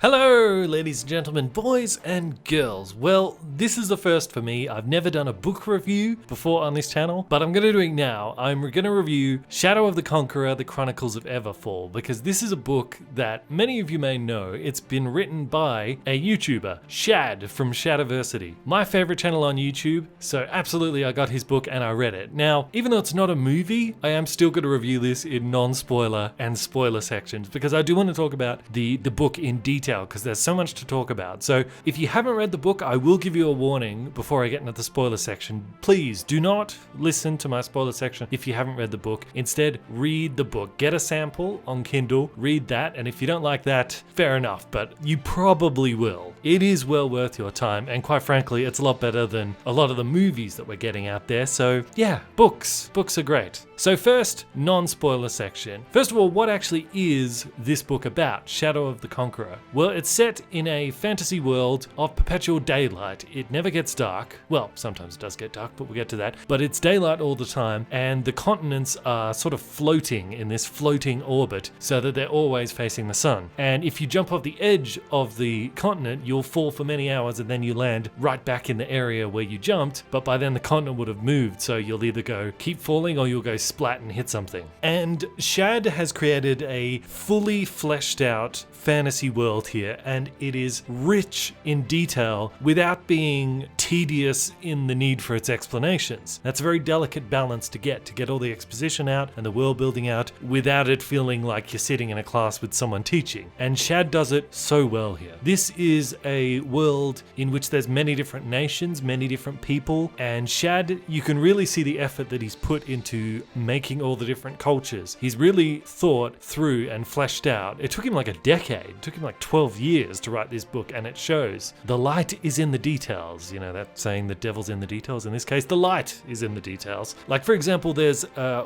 Hello, ladies and gentlemen, boys and girls. Well, this is the first for me. I've never done a book review before on this channel, but I'm going to do it now. I'm going to review Shadow of the Conqueror, The Chronicles of Everfall, because this is a book that many of you may know. It's been written by a YouTuber, Shad from Shadiversity, my favorite channel on YouTube, so absolutely I got his book and I read it. Now, even though it's not a movie, I am still going to review this in non-spoiler and spoiler sections, because I do want to talk about the book in detail, because there's so much to talk about. So if you haven't read the book, I will give you a warning before I get into the spoiler section. Please do not listen to my spoiler section if you haven't read the book. Instead, read the book. Get a sample on Kindle, read that, and if you don't like that, fair enough, but you probably will. It is well worth your time, and quite frankly, it's a lot better than a lot of the movies that we're getting out there. So yeah, books are great. So first, non-spoiler section. First of all, what actually is this book about, Shadow of the Conqueror? Well, it's set in a fantasy world of perpetual daylight. It never gets dark. Well, sometimes it does get dark, but we'll get to that. But it's daylight all the time, and the continents are sort of floating in this floating orbit so that they're always facing the sun. And if you jump off the edge of the continent, you'll fall for many hours and then you land right back in the area where you jumped, but by then the continent would have moved, so you'll either go keep falling or you'll go splat and hit something. And Shad has created a fully fleshed out fantasy world here, and it is rich in detail without being tedious in the need for its explanations. That's a very delicate balance to get all the exposition out and the world building out without it feeling like you're sitting in a class with someone teaching. And Shad does it so well here. This is a world in which there's many different nations, many different people, and Shad, you can really see the effort that he's put into making all the different cultures. He's really thought through and fleshed out. It took him like a decade. It took him like 12 years to write this book, and it shows. The light is in the details. You know that saying, the devil's in the details? In this case, the light is in the details. Like, for example, there's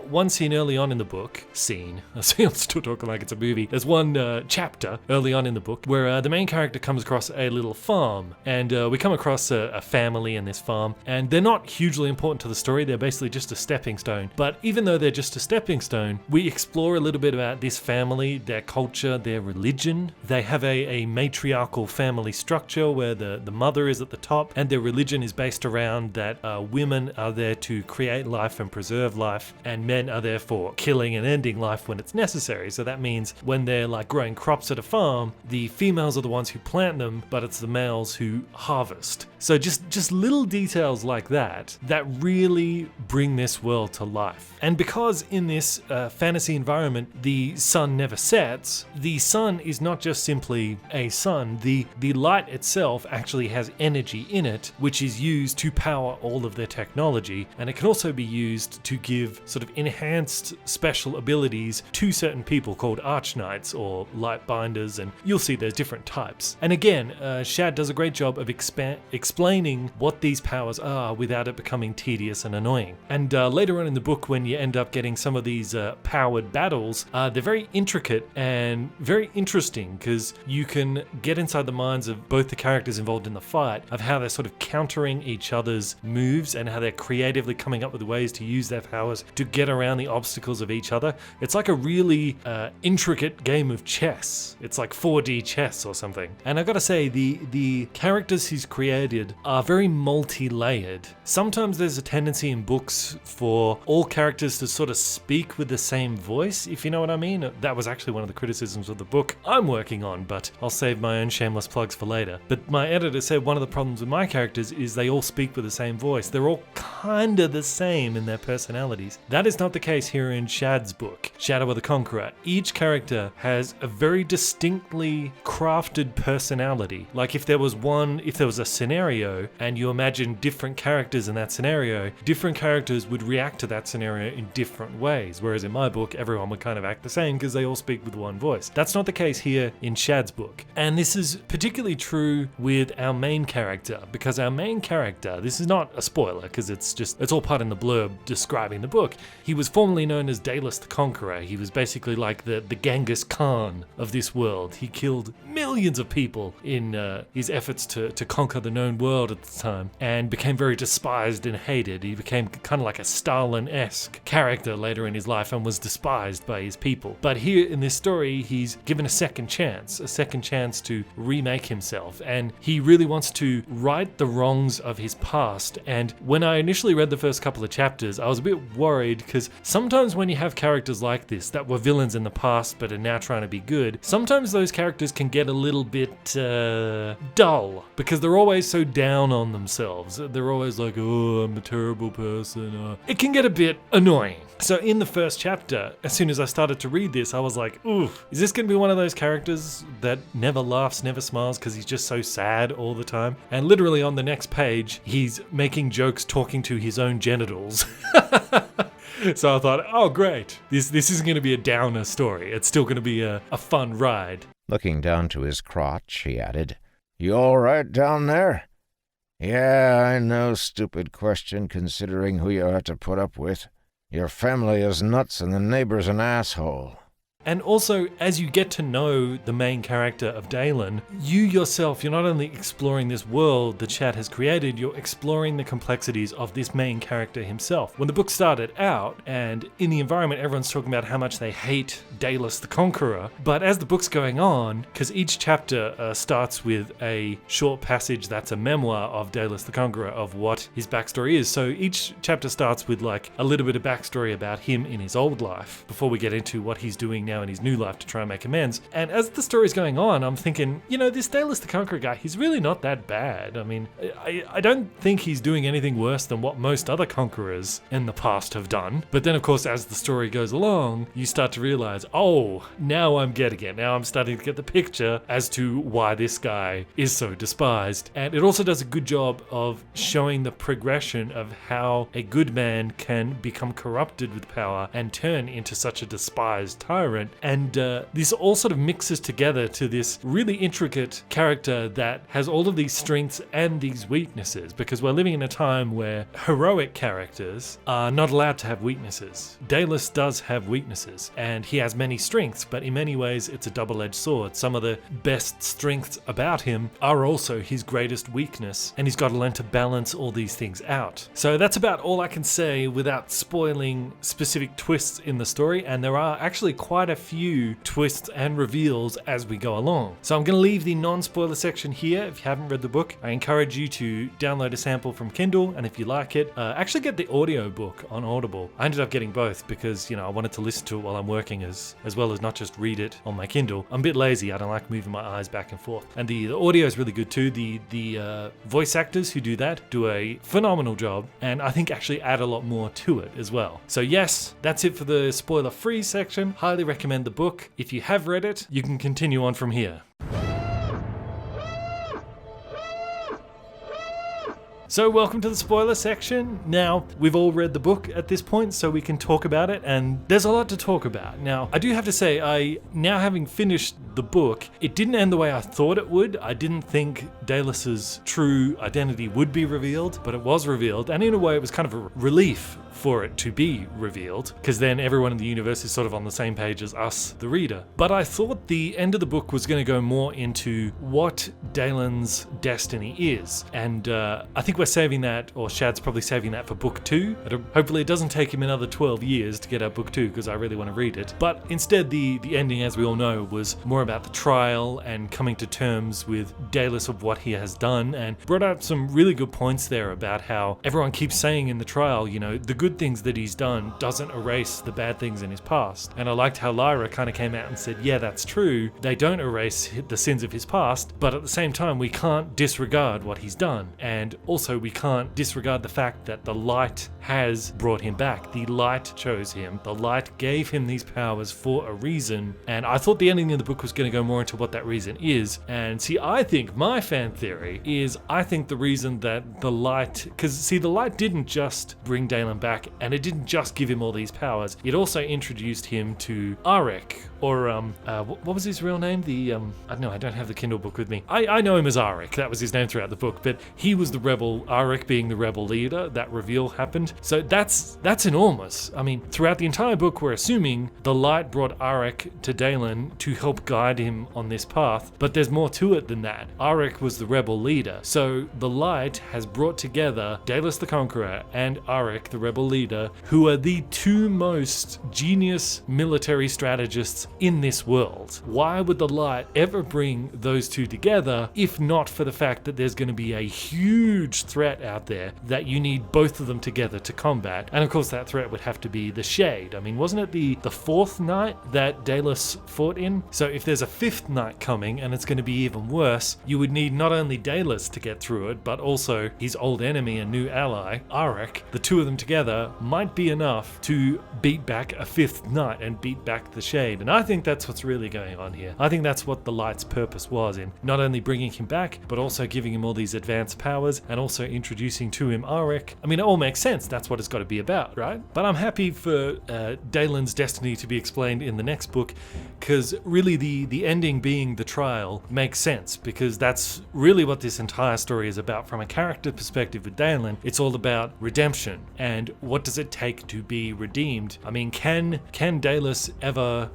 one scene early on in the book. I'm still talking like it's a movie. There's one chapter early on in the book where the main character comes across a little farm, and we come across a family in this farm, and they're not hugely important to the story. They're basically just a stepping stone. But even though they're just a stepping stone, we explore a little bit about this family, their culture, their religion. They have a matriarchal family structure where the mother is at the top, and their religion is based around that women are there to create life and preserve life, and men are there for killing and ending life when it's necessary. So that means when they're like growing crops at a farm, the females are the ones who plant them, but it's the males who harvest. So just little details like that really bring this world to life. And because in this fantasy environment the sun never sets, the sun is not just simply a sun. The light itself actually has energy in it, which is used to power all of their technology, and it can also be used to give sort of enhanced special abilities to certain people called archknights or light binders, and you'll see there's different types. And again, Shad does a great job of explaining what these powers are without it becoming tedious and annoying. And later on in the book, when you end up getting some of these powered battles, they're very intricate and very interesting, because you can get inside the minds of both the characters involved in the fight, of how they're sort of countering each other's moves and how they're creatively coming up with ways to use their powers to get around the obstacles of each other. It's like a really intricate game of chess. It's like 4D chess or something. And I gotta say, the characters he's created are very multi-layered. Sometimes there's a tendency in books for all characters to sort of speak with the same voice, if you know what I mean. That was actually one of the criticisms of the book I'm working on, but I'll save my own shameless plugs for later. But my editor said one of the problems with my characters is they all speak with the same voice. They're all kinda the same in their personalities. That is not the case here in Shad's book, Shadow of the Conqueror. Each character has a very distinctly crafted personality. Like if there was a scenario and you imagine different characters in that scenario, different characters would react to that scenario in different ways. Whereas in my book, everyone would kind of act the same because they all speak with one voice. That's not the case here in Shad's book. And this is particularly true with our main character, because our main character, this is not a spoiler because it's all part in the blurb describing the book. He was formerly known as Dayless the Conqueror. He was basically like the Genghis Khan of this world. He killed millions of people in his efforts to conquer the known world at the time, and became very despised and hated. He became kind of like a Stalin-esque character later in his life and was despised by his people. But here in this story, he's given a second chance second chance to remake himself, and he really wants to right the wrongs of his past. And when I initially read the first couple of chapters, I was a bit worried, because sometimes when you have characters like this that were villains in the past but are now trying to be good, sometimes those characters can get a little bit dull, because they're always so down on themselves. They're always like, oh, I'm a terrible person. It can get a bit annoying. So in the first chapter, as soon as I started to read this, I was like, ooh, is this going to be one of those characters that never laughs, never smiles because he's just so sad all the time? And literally on the next page, he's making jokes talking to his own genitals. So I thought, oh great, this isn't going to be a downer story. It's still going to be a fun ride. Looking down to his crotch, he added, "You all right down there?" "Yeah, I know, stupid question considering who you have to put up with. Your family is nuts and the neighbor's an asshole." And also, as you get to know the main character of Daylen, you yourself, you're not only exploring this world that Chad has created, you're exploring the complexities of this main character himself. When the book started out, and in the environment, everyone's talking about how much they hate Dayless the Conqueror, but as the book's going on, because each chapter starts with a short passage that's a memoir of Dayless the Conqueror, of what his backstory is. So each chapter starts with like a little bit of backstory about him in his old life, before we get into what he's doing now in his new life to try and make amends. And as the story's going on, I'm thinking, this Dayless the Conqueror guy, he's really not that bad. I mean, I don't think he's doing anything worse than what most other conquerors in the past have done. But then, of course, as the story goes along, you start to realize, oh, now I'm getting it. Now I'm starting to get the picture as to why this guy is so despised. And it also does a good job of showing the progression of how a good man can become corrupted with power and turn into such a despised tyrant. And this all sort of mixes together to this really intricate character that has all of these strengths and these weaknesses, because we're living in a time where heroic characters are not allowed to have weaknesses. Dayless does have weaknesses, and he has many strengths, but in many ways it's a double-edged sword. Some of the best strengths about him are also his greatest weakness, and he's got to learn to balance all these things out. So that's about all I can say without spoiling specific twists in the story, and there are actually quite a few twists and reveals as we go along. So I'm going to leave the non-spoiler section here. If you haven't read the book, I encourage you to download a sample from Kindle, and if you like it, actually get the audio book on Audible. I ended up getting both because, I wanted to listen to it while I'm working as well as not just read it on my Kindle. I'm a bit lazy. I don't like moving my eyes back and forth. And the audio is really good too. The voice actors who do that do a phenomenal job, and I think actually add a lot more to it as well. So yes, that's it for the spoiler-free section. Highly recommend the book. If you have read it, you can continue on from here. So welcome to the spoiler section. Now, we've all read the book at this point, so we can talk about it, and there's a lot to talk about. Now, I do have to say, now having finished the book, it didn't end the way I thought it would. I didn't think Dayless's true identity would be revealed, but it was revealed, and in a way it was kind of a relief for it to be revealed, because then everyone in the universe is sort of on the same page as us, the reader. But I thought the end of the book was going to go more into what Daylen's destiny is, and I think we're saving that, or Shad's probably saving that for book 2. Hopefully it doesn't take him another 12 years to get out book 2, because I really want to read it. But instead, the ending, as we all know, was more about the trial and coming to terms with Dayless of what he has done, and brought out some really good points there about how everyone keeps saying in the trial, the good things that he's done doesn't erase the bad things in his past. And I liked how Lyra kind of came out and said, yeah, that's true. They don't erase the sins of his past, but at the same time, we can't disregard what he's done. And also, we can't disregard the fact that the light has brought him back. The light chose him. The light gave him these powers for a reason. And I thought the ending of the book was going to go more into what that reason is. And see, I think my fan theory is, I think the reason that the light, because see, the light didn't just bring Daylen back, and it didn't just give him all these powers. It also introduced him to Arik, or what was his real name? I don't know, I don't have the Kindle book with me. I know him as Arik. That was his name throughout the book, but he was the rebel, Arik being the rebel leader. That reveal happened. So that's enormous. I mean, throughout the entire book, we're assuming the light brought Arik to Daylen to help guide him on this path, but there's more to it than that. Arik was the rebel leader. So the light has brought together Dayless the Conqueror and Arik, the rebel leader, who are the two most genius military strategists in this world. Why would the light ever bring those two together if not for the fact that there's going to be a huge threat out there that you need both of them together to combat? And of course that threat would have to be the Shade. I mean, wasn't it the fourth night that Dayless fought in? So if there's a fifth night coming and it's going to be even worse, you would need not only Dayless to get through it, but also his old enemy and new ally, Arik. The two of them together might be enough to beat back a fifth night and beat back the Shade. And I think that's what's really going on here. I think that's what the light's purpose was, in not only bringing him back, but also giving him all these advanced powers and also introducing to him Arik. I mean, it all makes sense. That's what it's got to be about, right? But I'm happy for Daylen's destiny to be explained in the next book, because really the ending being the trial makes sense, because that's really what this entire story is about. From a character perspective with Daylen, it's all about redemption and what does it take to be redeemed. I mean, can Dayless ever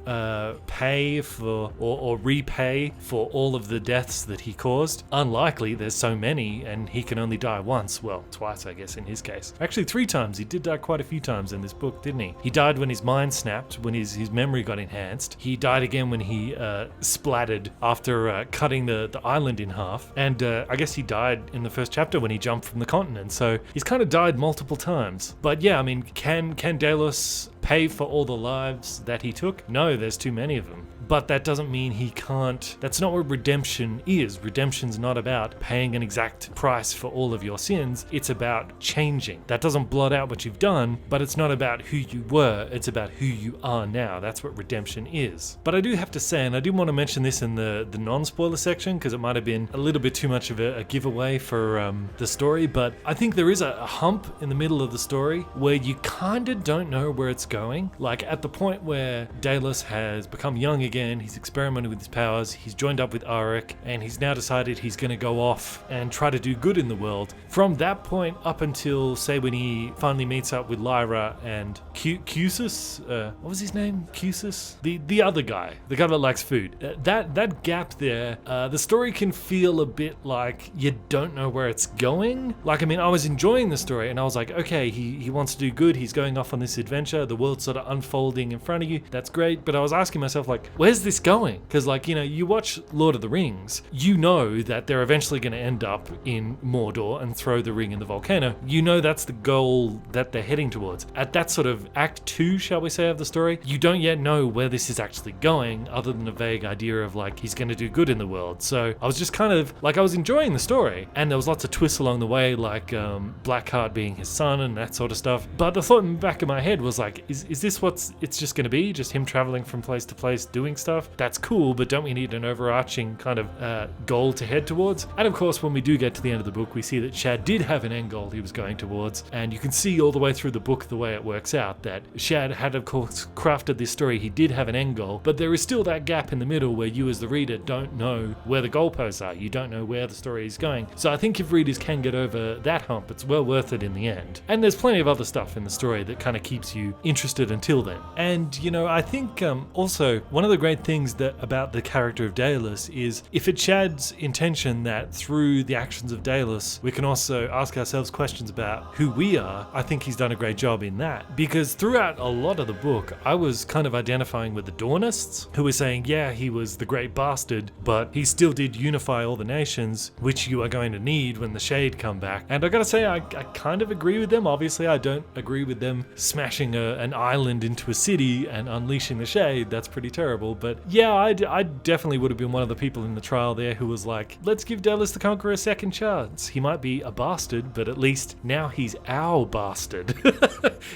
pay for or repay for all of the deaths that he caused? Unlikely. There's so many, and he can only die once. Well, twice, I guess, in his case. Actually, 3 times. He did die quite a few times in this book, didn't he? He died when his mind snapped, when his memory got enhanced. He died again when he splattered after cutting the island in half. And I guess he died in the first chapter when he jumped from the continent. So he's kind of died multiple times. But yeah, I mean, can Dayless pay for all the lives that he took? No, there's too many of them. But that doesn't mean he can't. That's not what redemption is. Redemption's not about paying an exact price for all of your sins. It's about changing. That doesn't blot out what you've done, but it's not about who you were. It's about who you are now. That's what redemption is. But I do have to say, and I didn't want to mention this in the non-spoiler section because it might have been a little bit too much of a giveaway for the story, but I think there is a hump in the middle of the story where you kind of don't know where it's going. Like at the point where Dayless has become young again, he's experimented with his powers, he's joined up with Arik, and he's now decided he's going to go off and try to do good in the world. From that point up until, say, when he finally meets up with Lyra and Cusis, what was his name? Cusis? The other guy, the guy that likes food. That gap there, the story can feel a bit like you don't know where it's going. Like, I mean, I was enjoying the story and I was like, okay, he wants to do good, he's going off on this adventure, the world's sort of unfolding in front of you, that's great. But I was asking myself, like, where's this going? Because, like, you know, you watch Lord of the Rings, you know that they're eventually going to end up in Mordor and throw the ring in the volcano. You know that's the goal that they're heading towards. At that sort of act 2, shall we say, of the story, you don't yet know where this is actually going, other than a vague idea of, like, he's going to do good in the world. So I was just kind of, like, I was enjoying the story, and there was lots of twists along the way, like Blackheart being his son and that sort of stuff. But the thought in the back of my head was like, is this what it's just going to be? Just him traveling from place to place doing stuff? That's cool, but don't we need an overarching kind of goal to head towards? And of course, when we do get to the end of the book, we see that Shad did have an end goal he was going towards, and you can see all the way through the book the way it works out that Shad had, of course, crafted this story. He did have an end goal, but there is still that gap in the middle where you as the reader don't know where the goalposts are. You don't know where the story is going. So I think if readers can get over that hump, it's well worth it in the end. And there's plenty of other stuff in the story that kind of keeps you interested until then. And, you know, I think also one of the great things that about the character of Dayless is, if it's Shad's intention that through the actions of Dayless we can also ask ourselves questions about who we are, I think he's done a great job in that. Because throughout a lot of the book, I was kind of identifying with the Dawnists, who were saying, yeah, he was the great bastard, but he still did unify all the nations, which you are going to need when the Shade come back. And I gotta say, I kind of agree with them. Obviously, I don't agree with them smashing an island into a city and unleashing the Shade. That's pretty terrible. But yeah, I definitely would have been one of the people in the trial there who was like, let's give Dayless the Conqueror a second chance. He might be a bastard, but at least now he's our bastard.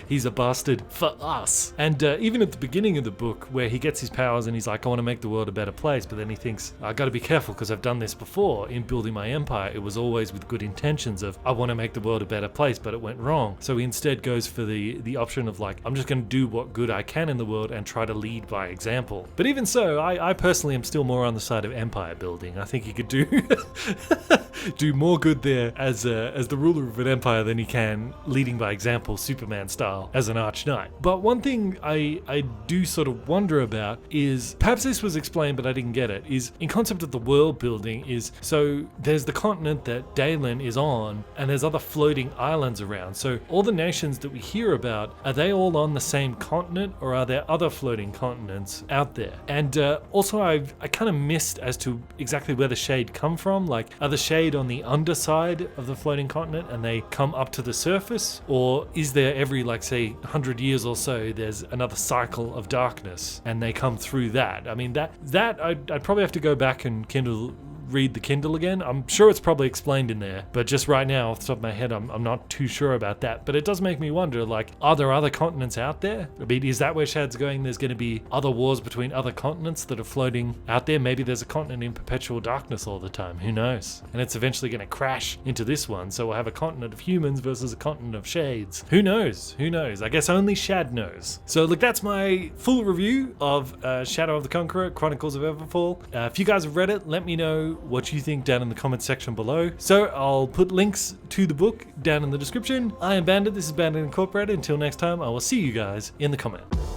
He's a bastard for us. And even at the beginning of the book, where he gets his powers and he's like, I want to make the world a better place, but then he thinks, I got to be careful because I've done this before in building my empire. It was always with good intentions of, I want to make the world a better place, but it went wrong. So he instead goes for the option of, like, I'm just going to do what good I can in the world and try to lead by example. But even so, I personally am still more on the side of empire building. I think you could do do more good there as the ruler of an empire than he can leading by example, Superman style, as an arch knight. But one thing I do sort of wonder about is, perhaps this was explained but I didn't get it, is in concept of the world building is, so there's the continent that Daylen is on, and there's other floating islands around. So all the nations that we hear about, are they all on the same continent, or are there other floating continents out there? And also I kind of missed as to exactly where the shade come from. Like, are the shade on the underside of the floating continent and they come up to the surface, or is there every, like, say 100 years or so there's another cycle of darkness and they come through that? I mean, that I'd probably have to go back and read the Kindle again. I'm sure it's probably explained in there, but just right now off the top of my head I'm not too sure about that. But it does make me wonder, like, are there other continents out there? I mean, is that where Shad's going? There's going to be other wars between other continents that are floating out there. Maybe there's a continent in perpetual darkness all the time, who knows? And it's eventually going to crash into this one, so we'll have a continent of humans versus a continent of shades. Who knows? I guess only Shad knows. So look, that's my full review of Shadow of the Conqueror, Chronicles of Everfall. If you guys have read it, let me know what you think down in the comment section below. So I'll put links to the book down in the description. I am Bandit, this is Bandit Incorporated. Until next time, I will see you guys in the comments.